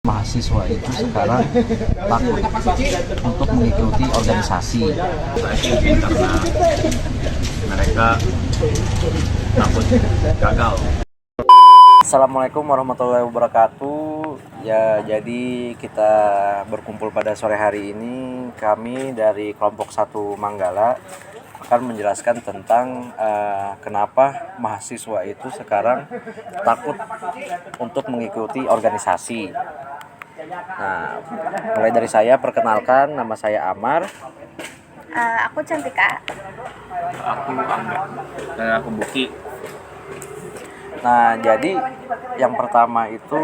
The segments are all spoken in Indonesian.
Mahasiswa itu sekarang takut untuk mengikuti organisasi. Saya sih mungkin karena mereka takut gagal. Assalamualaikum warahmatullahi wabarakatuh. Ya, jadi kita berkumpul pada sore hari ini. Kami dari kelompok 1 Manggala akan menjelaskan tentang kenapa mahasiswa itu sekarang takut untuk mengikuti organisasi. Nah, mulai dari saya, perkenalkan, nama saya Amar. Aku Cantika. Aku Angga dan aku Buki. Nah, jadi yang pertama itu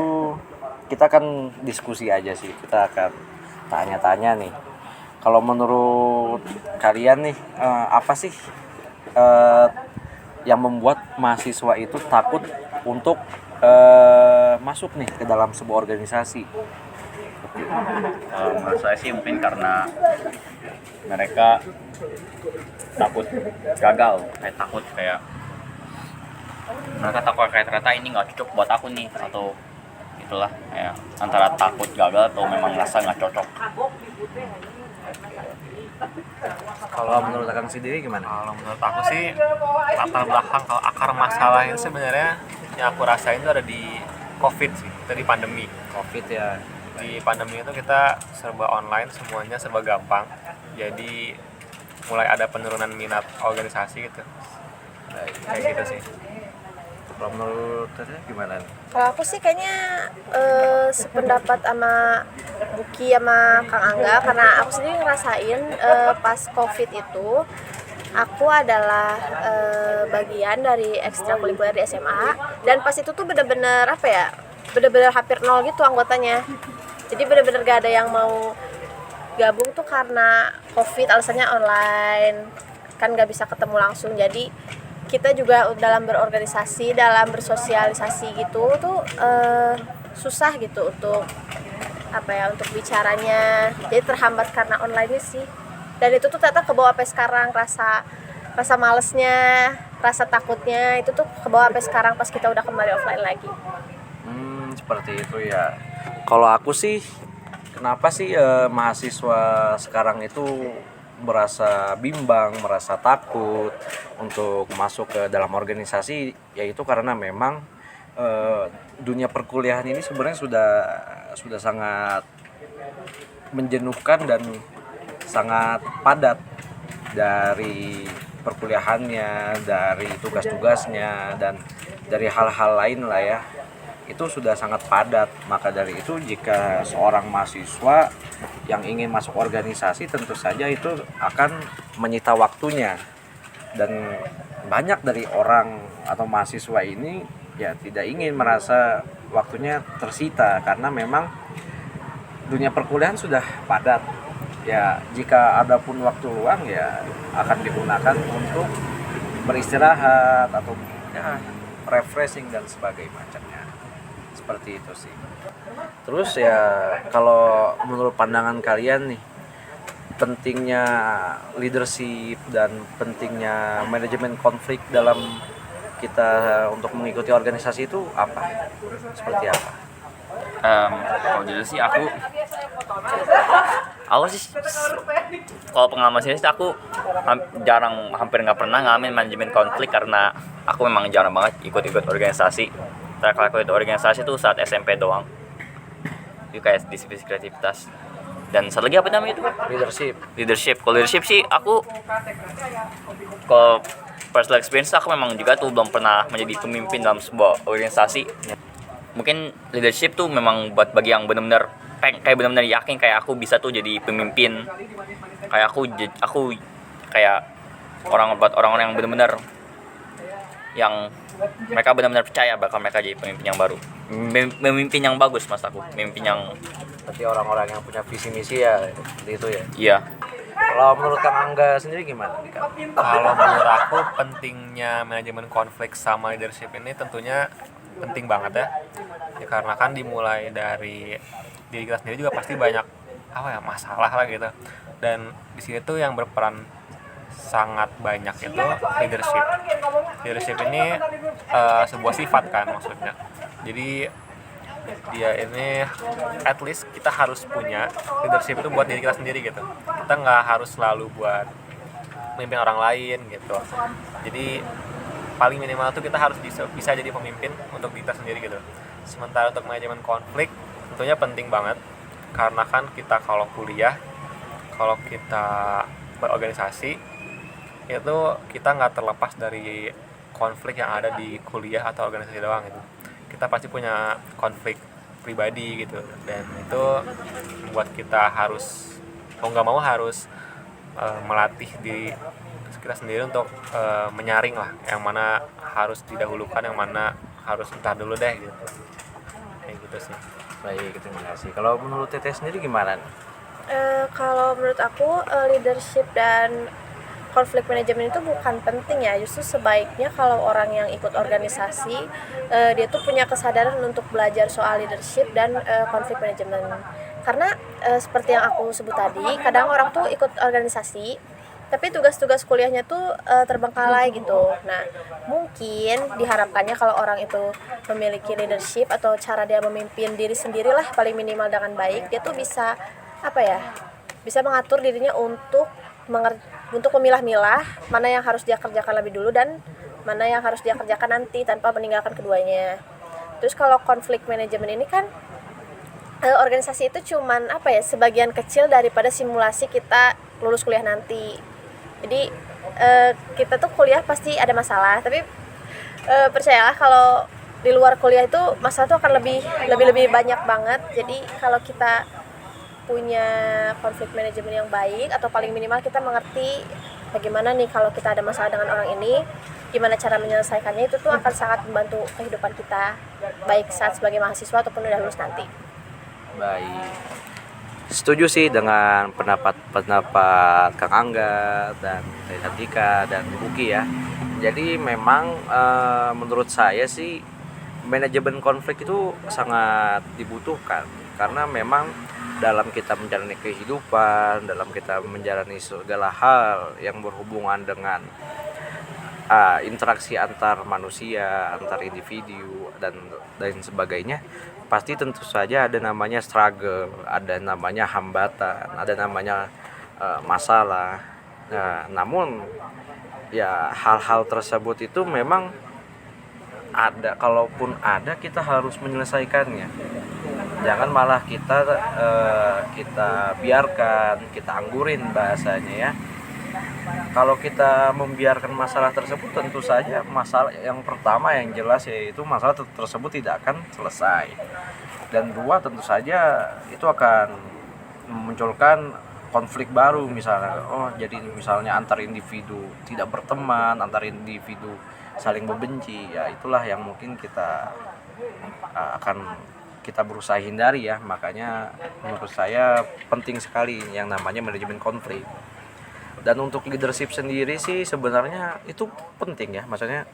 kita akan diskusi aja sih. Kita akan tanya-tanya nih. Kalau menurut kalian nih, apa sih yang membuat mahasiswa itu takut untuk masuk nih ke dalam sebuah organisasi? Menurut saya sih mungkin karena mereka takut gagal, kayak mereka takut kayak ternyata ini nggak cocok buat aku nih, atau itulah kayak antara takut gagal atau memang merasa nggak cocok. Kalau menurut Akang sendiri gimana? Kalau menurut aku sih latar belakang kalau akar masalah itu sebenarnya yang aku rasain itu ada di COVID sih, itu di pandemi. COVID ya. Di pandemi itu kita serba online, semuanya serba gampang. Jadi mulai ada penurunan minat organisasi gitu. Kayak gitu sih. Kalau menurut Teteh gimana? Kalau aku sih kayaknya sependapat sama Buki sama Kang Angga, karena aku sendiri ngerasain pas COVID itu aku adalah bagian dari ekstrakurikuler di SMA, dan pas itu tuh bener-bener hampir nol gitu anggotanya. Jadi bener-bener gak ada yang mau gabung tuh karena COVID, alasannya online, kan gak bisa ketemu langsung. Jadi kita juga dalam berorganisasi, dalam bersosialisasi gitu tuh susah gitu untuk untuk bicaranya. Jadi terhambat karena online sih. Dan itu tuh ternyata kebawa sampai sekarang, rasa malesnya, rasa takutnya itu tuh kebawa sampai sekarang pas kita udah kembali offline lagi. Seperti itu ya. Kalau aku sih, kenapa sih mahasiswa sekarang itu merasa bimbang, merasa takut untuk masuk ke dalam organisasi, yaitu karena memang dunia perkuliahan ini sebenarnya sudah sangat menjenuhkan dan sangat padat, dari perkuliahannya, dari tugas-tugasnya, dan dari hal-hal lain lah ya. Itu sudah sangat padat. Maka dari itu, jika seorang mahasiswa yang ingin masuk organisasi, tentu saja itu akan menyita waktunya. Dan banyak dari orang atau mahasiswa ini ya tidak ingin merasa waktunya tersita, karena memang dunia perkuliahan sudah padat. Ya, jika ada pun waktu luang ya akan digunakan untuk beristirahat atau ya refreshing dan sebagainya macamnya. Seperti itu sih. Terus ya, kalau menurut pandangan kalian nih, pentingnya leadership dan pentingnya manajemen konflik dalam kita untuk mengikuti organisasi itu apa? Seperti apa? Kalau dulu sih aku sih kalau pengalaman sih aku hampir nggak pernah ngalamin manajemen konflik, karena aku memang jarang banget ikut organisasi. Terakhir aku ikut organisasi tuh saat SMP doang, itu kayak divisi kreativitas. Dan satu lagi apa namanya itu? Leadership. Kalau leadership sih aku, kalau personal experience aku memang juga tuh belum pernah menjadi pemimpin dalam sebuah organisasi. Mungkin leadership tuh memang buat bagi yang benar-benar yakin kayak aku bisa tuh jadi pemimpin. Kayak aku kayak orang-orang yang benar-benar yang mereka benar-benar percaya bakal mereka jadi pemimpin yang baru, pemimpin yang bagus, mas aku, pemimpin yang Berarti orang-orang yang punya visi misi ya, seperti itu ya. iya. Kalau menurut Kang Angga sendiri gimana? Kalau menurut aku pentingnya manajemen konflik sama leadership ini tentunya penting banget ya. Karena kan dimulai dari diri kita sendiri juga pasti banyak masalah lah gitu. Dan di sini tuh yang berperan sangat banyak itu leadership. Leadership ini sebuah sifat kan maksudnya. Jadi dia ini at least kita harus punya leadership itu buat diri kita sendiri gitu. Kita nggak harus selalu buat memimpin orang lain gitu. Jadi paling minimal tuh kita harus bisa jadi pemimpin untuk diri kita sendiri gitu. Sementara untuk manajemen konflik tentunya penting banget, karena kan kita kalau kuliah, kalau kita berorganisasi itu kita nggak terlepas dari konflik yang ada di kuliah atau organisasi doang gitu. Kita pasti punya konflik pribadi gitu, dan itu membuat kita harus mau nggak mau harus melatih diri kita sendiri untuk menyaring lah yang mana harus didahulukan, yang mana harus entar dulu deh gitu. Kayak gitu sih. Baik, terima kasih. Kalau menurut Teteh sendiri gimana? Kalau menurut aku leadership dan konflik manajemen itu bukan penting ya, justru sebaiknya kalau orang yang ikut organisasi dia tuh punya kesadaran untuk belajar soal leadership dan konflik manajemen. Karena seperti yang aku sebut tadi, kadang orang tuh ikut organisasi tapi tugas-tugas kuliahnya tuh terbengkalai gitu. Nah, mungkin diharapkannya kalau orang itu memiliki leadership atau cara dia memimpin diri sendirilah paling minimal dengan baik, dia tuh bisa bisa mengatur dirinya untuk memilah-milah mana yang harus dia kerjakan lebih dulu dan mana yang harus dia kerjakan nanti tanpa meninggalkan keduanya. Terus kalau konflik manajemen ini kan organisasi itu cuman sebagian kecil daripada simulasi kita lulus kuliah nanti. Jadi kita tuh kuliah pasti ada masalah, tapi percayalah kalau di luar kuliah itu masalah tuh akan lebih banyak banget. Jadi kalau kita punya konflik manajemen yang baik, atau paling minimal kita mengerti bagaimana nih kalau kita ada masalah dengan orang ini, gimana cara menyelesaikannya, itu tuh akan sangat membantu kehidupan kita baik saat sebagai mahasiswa ataupun udah lulus nanti. Baik, setuju sih dengan pendapat Kang Angga dan Teh Tika dan Buki ya. Jadi memang menurut saya sih manajemen konflik itu sangat dibutuhkan, karena memang dalam kita menjalani kehidupan, dalam kita menjalani segala hal yang berhubungan dengan interaksi antar manusia, antar individu dan sebagainya, pasti tentu saja ada namanya struggle, ada namanya hambatan, ada namanya masalah. Nah, namun ya hal-hal tersebut itu memang ada, kalaupun ada kita harus menyelesaikannya. Jangan malah kita biarkan, kita anggurin bahasanya ya. Kalau kita membiarkan masalah tersebut, tentu saja masalah yang pertama yang jelas yaitu masalah tersebut tidak akan selesai. Dan dua, tentu saja itu akan memunculkan konflik baru, misalnya jadi misalnya antar individu tidak berteman, antar individu saling membenci, ya itulah yang mungkin kita akan kita berusaha hindari ya. Makanya menurut saya penting sekali yang namanya manajemen konflik. Dan untuk leadership sendiri sih sebenarnya itu penting ya, maksudnya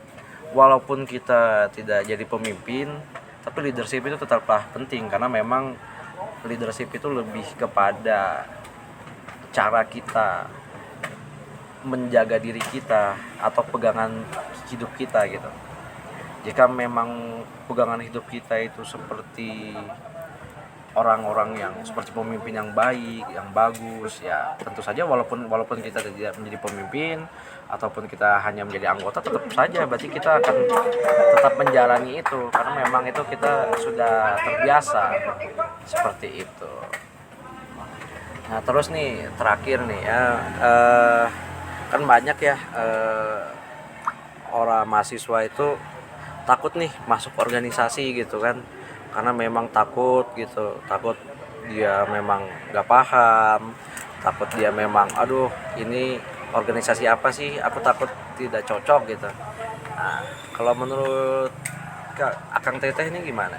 walaupun kita tidak jadi pemimpin, tapi leadership itu tetaplah penting, karena memang leadership itu lebih kepada cara kita menjaga diri kita atau pegangan hidup kita gitu. Jika memang pegangan hidup kita itu seperti orang-orang yang seperti pemimpin yang baik, yang bagus, ya tentu saja walaupun kita tidak menjadi pemimpin ataupun kita hanya menjadi anggota, tetap saja berarti kita akan tetap menjalani itu, karena memang itu kita sudah terbiasa seperti itu. Nah terus nih terakhir nih ya, kan banyak ya orang mahasiswa itu takut nih masuk organisasi gitu kan, karena memang takut dia memang gak paham, takut dia memang ini organisasi apa sih, aku takut tidak cocok gitu. Nah kalau menurut Akang Teteh ini gimana?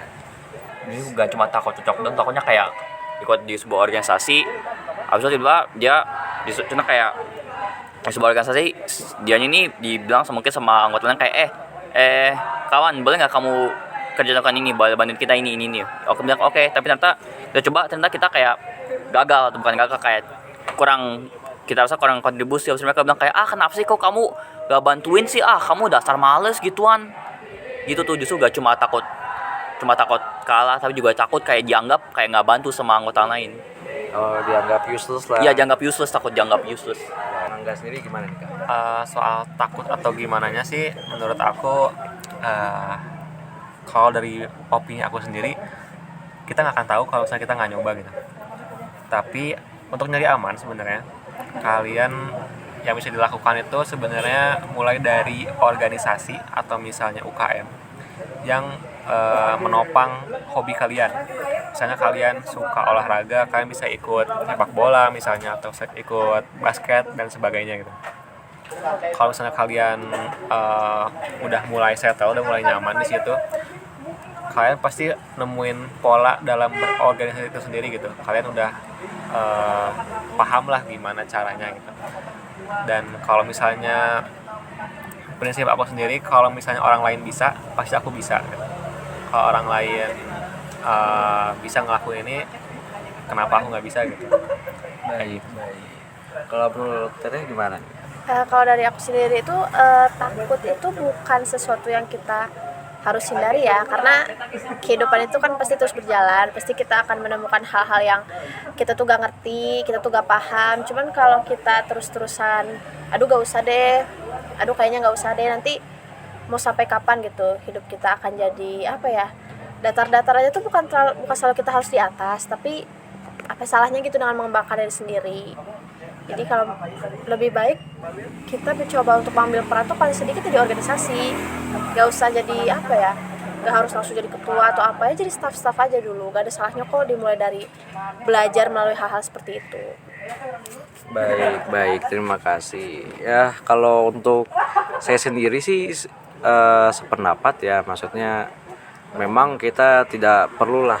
Ini gak cuma takut cocok dan takutnya kayak ikut di sebuah organisasi, habis itu tiba-tiba dia cuma kayak di sebuah organisasi dia ini dibilang mungkin sama anggotanya kayak kawan, boleh nggak kamu kerjakan ini, boleh bantuin kita ini. Oke bilang oke, tapi ternyata kita kayak gagal, atau bukan gagal, kayak kita rasa kurang kontribusi. Habis mereka bilang kayak kenapa sih kok kamu gak bantuin sih, kamu dasar males gituan gitu tuh. Justru gak cuma takut cuma takut kalah, tapi juga takut kayak dianggap kayak nggak bantu sama anggota lain. Oh, dianggap useless lah. Iya, dianggap useless, takut dianggap useless. Angga sendiri gimana nih Kak? Soal takut atau gimananya sih, menurut aku kalau dari opini aku sendiri, kita nggak akan tahu kalau misalnya kita nggak nyoba gitu. Tapi untuk nyari aman sebenarnya, kalian yang bisa dilakukan itu sebenarnya mulai dari organisasi atau misalnya UKM yang menopang hobi kalian. Misalnya kalian suka olahraga, kalian bisa ikut sepak bola misalnya, atau ikut basket dan sebagainya gitu. Kalau misalnya kalian udah mulai settle, udah mulai nyaman di situ, kalian pasti nemuin pola dalam berorganisasi itu sendiri gitu. Kalian udah paham lah gimana caranya gitu. Dan kalau misalnya prinsip aku sendiri, kalau misalnya orang lain bisa, pasti aku bisa gitu. Kalau orang lain bisa ngelakuin ini, kenapa aku nggak bisa gitu. Baik. Kalau menurut Teteh gimana? Kalau dari aku sendiri itu takut itu bukan sesuatu yang kita harus hindari ya, karena kehidupan itu kan pasti terus berjalan, pasti kita akan menemukan hal-hal yang kita tuh gak ngerti, kita tuh gak paham. Cuman kalau kita terus-terusan aduh gak usah deh, aduh kayaknya gak usah deh, nanti mau sampai kapan gitu hidup kita akan jadi apa ya, datar-datar aja tuh bukan selalu kita harus di atas, tapi apa salahnya gitu dengan mengembangkan diri sendiri. Jadi kalau lebih baik kita mencoba untuk mengambil peran tuh paling sedikit di organisasi, gak usah jadi apa ya, gak harus langsung jadi ketua atau apa ya, jadi staff aja dulu. Gak ada salahnya kok dimulai dari belajar melalui hal-hal seperti itu. Baik, terima kasih. Ya, kalau untuk saya sendiri sih sependapat ya, maksudnya memang kita tidak perlulah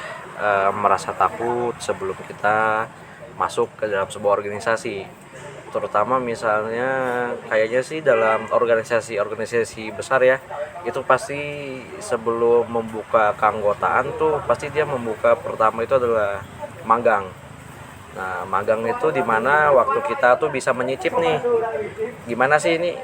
merasa takut sebelum kita masuk ke dalam sebuah organisasi. Terutama misalnya kayaknya sih dalam organisasi besar ya, itu pasti sebelum membuka keanggotaan tuh pasti dia membuka pertama itu adalah magang. Nah, magang itu dimana waktu kita tuh bisa menyicip nih gimana sih ini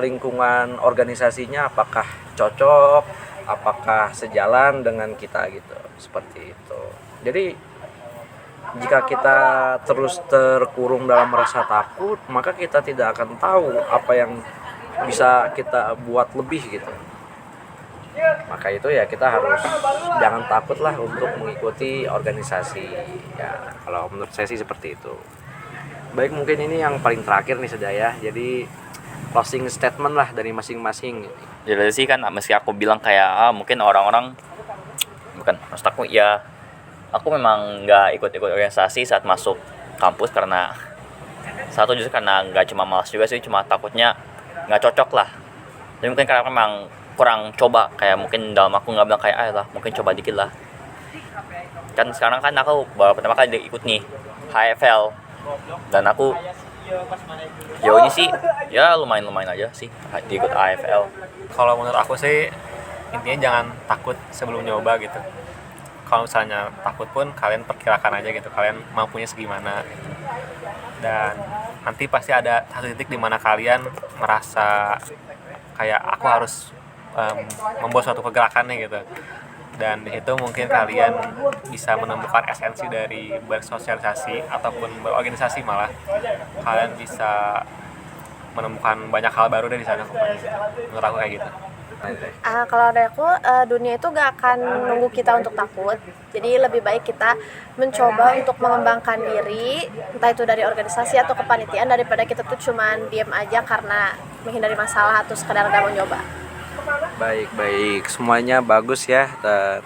lingkungan organisasinya, apakah cocok, apakah sejalan dengan kita gitu, seperti itu. Jadi jika kita terus terkurung dalam rasa takut, maka kita tidak akan tahu apa yang bisa kita buat lebih gitu. Maka itu ya kita harus jangan takut lah untuk mengikuti organisasi ya, kalau menurut saya sih seperti itu. Baik, mungkin ini yang paling terakhir nih Sedaya, jadi closing statement lah dari masing-masing. Jadi sih kan meski aku bilang kayak mungkin orang-orang bukan, maksud aku ya, aku memang nggak ikut-ikut organisasi saat masuk kampus karena satu justru karena nggak cuma malas juga sih, cuma takutnya nggak cocok lah. Jadi mungkin karena memang kurang coba, kayak mungkin dalam aku nggak bilang kayak lah mungkin coba dikit lah. Kan sekarang kan aku baru pertama kali ikut nih HFL, dan aku jauh ini sih ya lumayan aja sih ikut AFL. Kalau menurut aku sih intinya jangan takut sebelum nyoba gitu. Kalau misalnya takut pun kalian perkirakan aja gitu, kalian mampunya segimana gitu. Dan nanti pasti ada satu titik di mana kalian merasa kayak aku harus membuat suatu pergerakan nih gitu. Dan di situ mungkin kalian bisa menemukan esensi dari bersosialisasi ataupun berorganisasi, malah kalian bisa menemukan banyak hal baru dari sana. Menurut aku kayak gitu. Kalau dari aku, dunia itu gak akan nunggu kita untuk takut. Jadi lebih baik kita mencoba untuk mengembangkan diri, entah itu dari organisasi atau kepanitiaan, daripada kita tuh cuman diem aja karena menghindari masalah atau sekedar gak mau nyoba. Baik, semuanya bagus ya. Dan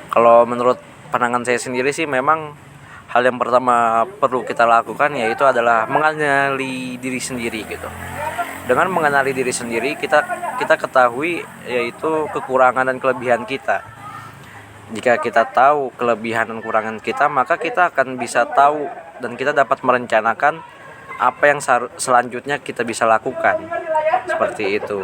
kalau menurut pandangan saya sendiri sih memang hal yang pertama perlu kita lakukan yaitu adalah mengenali diri sendiri gitu. Dengan mengenali diri sendiri kita ketahui yaitu kekurangan dan kelebihan kita. Jika kita tahu kelebihan dan kekurangan kita, maka kita akan bisa tahu dan kita dapat merencanakan apa yang selanjutnya kita bisa lakukan. Seperti itu.